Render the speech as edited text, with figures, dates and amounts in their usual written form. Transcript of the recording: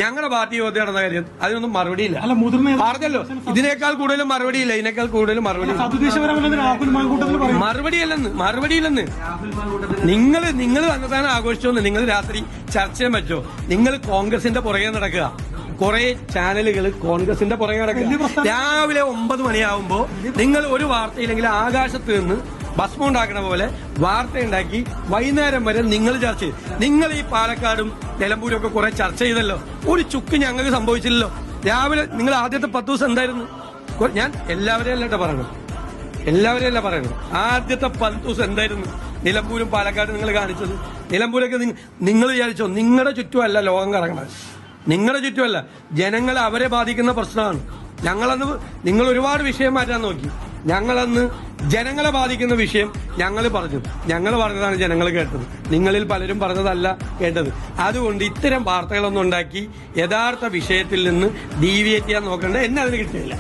ഞങ്ങളുടെ പാർട്ടി യോഗത്തിൽ നടന്ന കാര്യം അതിനൊന്നും മറുപടിയില്ല. പറഞ്ഞല്ലോ, ഇതിനേക്കാൾ കൂടുതലും മറുപടിയില്ല. ഇതിനേക്കാൾ കൂടുതലും മറുപടിയില്ലെന്ന് നിങ്ങൾ തന്നെത്താനെ ആഘോഷിച്ചോന്ന്. നിങ്ങൾ രാത്രി ചർച്ച ചെയ്യാൻ പറ്റോ? നിങ്ങൾ കോൺഗ്രസിന്റെ പുറകെ നടക്കുക. കുറെ ചാനലുകൾ കോൺഗ്രസിന്റെ പുറകെ നടക്കുക. രാവിലെ 9 മണിയാവുമ്പോ നിങ്ങൾ ഒരു വാർത്തയില്ലെങ്കിൽ ആകാശത്ത് നിന്ന് ഭസ്മം ഉണ്ടാക്കണ പോലെ വാർത്തയുണ്ടാക്കി വൈകുന്നേരം വരെ നിങ്ങൾ ചർച്ച ചെയ്തു. നിങ്ങൾ ഈ പാലക്കാടും നിലമ്പൂരും ഒക്കെ കുറെ ചർച്ച ചെയ്തല്ലോ. ഒരു ചുക്ക് ഞങ്ങൾക്ക് സംഭവിച്ചില്ലല്ലോ. രാവിലെ നിങ്ങൾ ആദ്യത്തെ 10 ദിവസം എന്തായിരുന്നു? ഞാൻ എല്ലാവരെയും അല്ല പറയണം. ആദ്യത്തെ 10 ദിവസം എന്തായിരുന്നു നിലമ്പൂരും പാലക്കാടും നിങ്ങൾ കാണിച്ചത്? നിലമ്പൂരൊക്കെ നിങ്ങൾ വിചാരിച്ചോ? നിങ്ങളുടെ ചുറ്റുമല്ല ലോകം കറങ്ങണത്, നിങ്ങളുടെ ചുറ്റുമല്ല, ജനങ്ങളെ അവരെ ബാധിക്കുന്ന പ്രശ്നമാണ്. ഞങ്ങളന്ന് നിങ്ങൾ ഒരുപാട് വിഷയം മാറ്റാൻ നോക്കി. ഞങ്ങളന്ന് ജനങ്ങളെ ബാധിക്കുന്ന വിഷയം ഞങ്ങൾ പറഞ്ഞതാണ് ജനങ്ങൾ കേട്ടത്. നിങ്ങളിൽ പലരും പറഞ്ഞതല്ല കേട്ടത്. അതുകൊണ്ട് ഇത്തരം വാർത്തകളൊന്നും ഉണ്ടാക്കി യഥാർത്ഥ വിഷയത്തിൽ നിന്ന് ഡീവിയേറ്റ് ചെയ്യാൻ നോക്കേണ്ട. എന്നെ അതിന് കിട്ടിയില്ല.